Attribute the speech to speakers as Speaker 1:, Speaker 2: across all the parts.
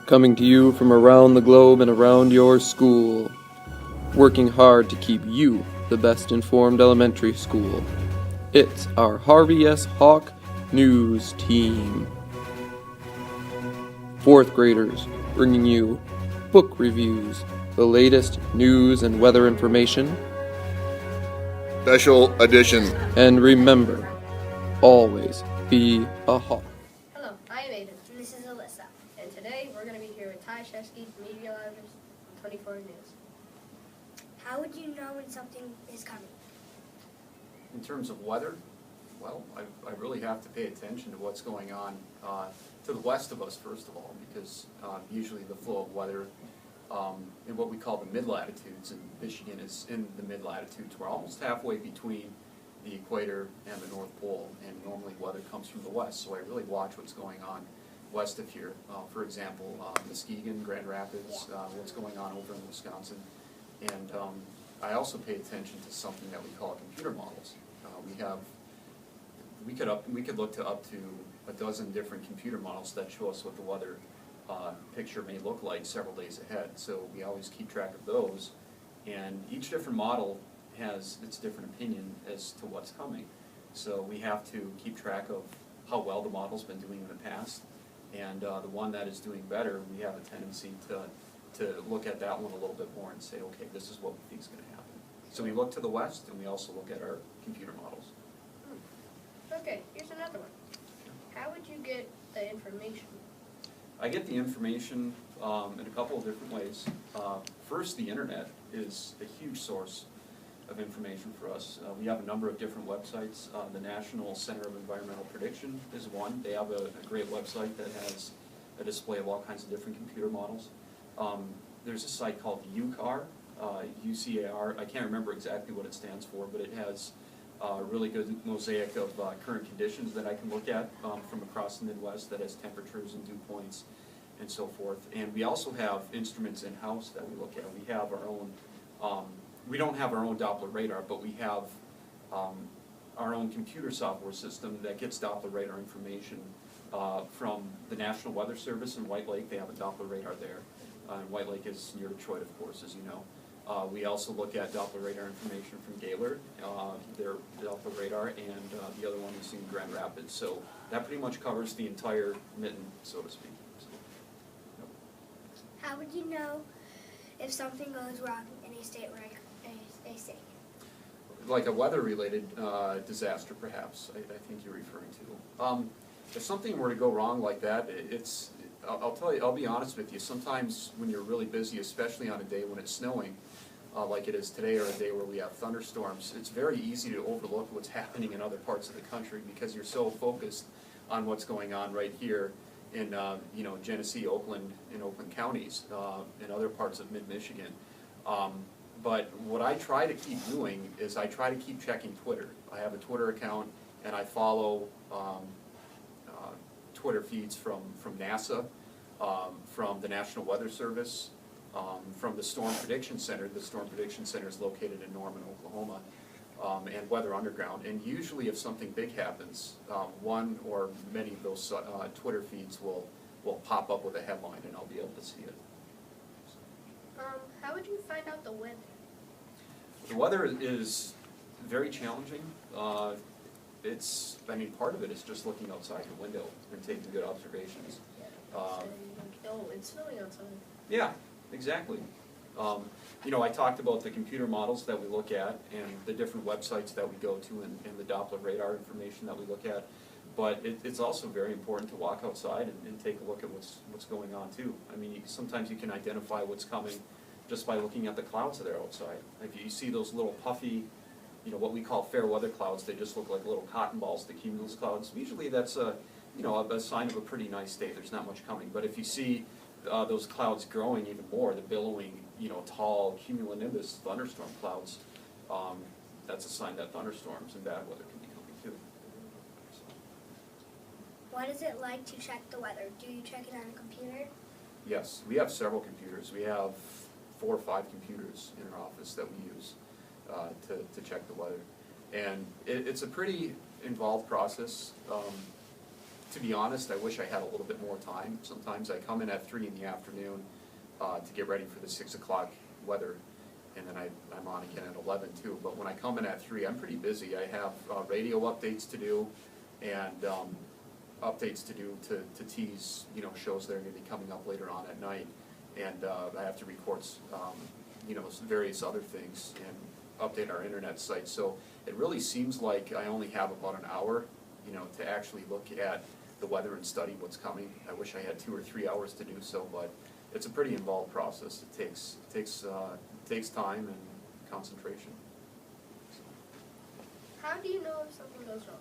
Speaker 1: Coming to you from around the globe and around your school. Working hard to keep you the best informed elementary school. It's our Harvey S. Hawk News Team. Fourth graders bringing you book reviews, the latest news and weather information.
Speaker 2: Special edition.
Speaker 1: And remember, always be a hawk.
Speaker 3: Hello, I am Aiden. And this is Alyssa. And today we're going to be here with Shesky, Meteorologist on 24 News.
Speaker 4: How would you know when something is coming?
Speaker 5: In terms of weather, well, I really have to pay attention to what's going on to the west of us, first of all, because usually the flow of weather in what we call the mid-latitudes, and Michigan is in the mid-latitudes. We're almost halfway between the equator and the North Pole, and normally weather comes from the west, so I really watch what's going on west of here. For example, Muskegon, Grand Rapids, what's going on over in Wisconsin. And I also pay attention to something that we call computer models. We could look to up to a dozen different computer models that show us what the weather picture may look like several days ahead. So we always keep track of those, and each different model has its different opinion as to what's coming. So we have to keep track of how well the model's been doing in the past, and the one that is doing better, we have a tendency to look at that one a little bit more and say, okay, this is what we think is going to happen. So we look to the west, and we also look at our computer models.
Speaker 3: Okay, here's another one. How would you get the information?
Speaker 5: I get the information in a couple of different ways. First, the internet is a huge source of information for us. We have a number of different websites. The National Center of Environmental Prediction is one. They have a great website that has a display of all kinds of different computer models. There's a site called UCAR, UCAR. I can't remember exactly what it stands for, but it has a really good mosaic of current conditions that I can look at from across the Midwest that has temperatures and dew points and so forth. And we also have instruments in-house that we look at. We have our own, we don't have our own Doppler radar, but we have our own computer software system that gets Doppler radar information from the National Weather Service in White Lake. They have a Doppler radar there. And White Lake is near Detroit, of course, as you know. We also look at Doppler radar information from Gaylord, their Doppler radar, and the other one is in Grand Rapids. So that pretty much covers the entire mitten, so to speak. So, yep.
Speaker 4: How would you know if something goes wrong in a state like a state?
Speaker 5: Like a weather-related disaster, perhaps, I think you're referring to. If something were to go wrong like that, I'll tell you, I'll be honest with you, sometimes when you're really busy, especially on a day when it's snowing, like it is today, or a day where we have thunderstorms, it's very easy to overlook what's happening in other parts of the country because you're so focused on what's going on right here in Genesee, Oakland, in Oakland counties, and other parts of mid-Michigan. But what I try to keep doing is I try to keep checking Twitter. I have a Twitter account, and I follow Twitter feeds from NASA, from the National Weather Service, from the Storm Prediction Center. The Storm Prediction Center is located in Norman, Oklahoma, and Weather Underground. And usually if something big happens, one or many of those Twitter feeds will pop up with a headline, and I'll be able to see it.
Speaker 3: How would you find out the weather?
Speaker 5: The weather is very challenging. Part of it is just looking outside the window and taking good observations.
Speaker 3: Oh, it's snowing outside.
Speaker 5: Yeah, exactly. I talked about the computer models that we look at and the different websites that we go to and the Doppler radar information that we look at. But it's also very important to walk outside and take a look at what's going on too. I mean, sometimes you can identify what's coming just by looking at the clouds that are outside. If you see those little puffy, what we call fair weather clouds, they just look like little cotton balls, the cumulus clouds. Usually that's a sign of a pretty nice day. There's not much coming. But if you see those clouds growing even more, the billowing, tall cumulonimbus thunderstorm clouds, that's a sign that thunderstorms and bad weather can be coming too. So.
Speaker 4: What is it like to check the weather? Do you check it on a computer?
Speaker 5: Yes, we have several computers. We have 4 or 5 computers in our office that we use to check the weather. And it's a pretty involved process. to be honest, I wish I had a little bit more time. Sometimes I come in at 3 in the afternoon to get ready for the 6 o'clock weather, and then I'm on again at 11 too. But when I come in at 3, I'm pretty busy. I have radio updates to do, and updates to do to tease, you know, shows that are going to be coming up later on at night, and I have to record, you know, various other things and update our internet site. So it really seems like I only have about an hour, you know, to actually look at the weather and study what's coming. I wish I had 2 or 3 hours to do so, but it's a pretty involved process. It takes time and concentration.
Speaker 3: How do you know if something goes wrong?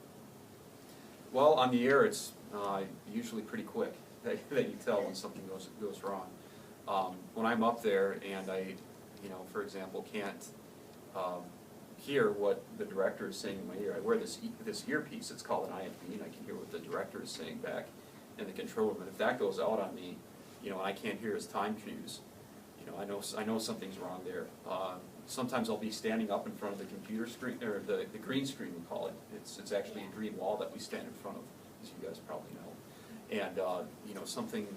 Speaker 5: Well, on the air, it's usually pretty quick that you tell when something goes wrong. When I'm up there and I, you know, for example, can't hear what the director is saying in my ear, I wear this earpiece. It's called an IFB, and I can hear what the director is saying back in the control room. And if that goes out on me, you know, and I can't hear his time cues, you know, I know something's wrong there. Sometimes I'll be standing up in front of the computer screen, or the green screen we call it. It's actually a green wall that we stand in front of, as you guys probably know. And you know, something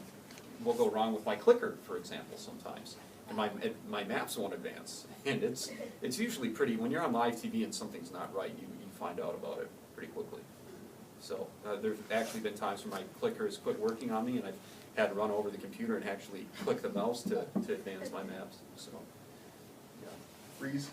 Speaker 5: will go wrong with my clicker, for example, sometimes, and my maps won't advance. And it's usually pretty, when you're on live TV and something's not right, you find out about it pretty quickly. So there's actually been times when my clicker has quit working on me, and I've had to run over the computer and actually click the mouse to advance my maps. So, yeah.
Speaker 2: Freeze.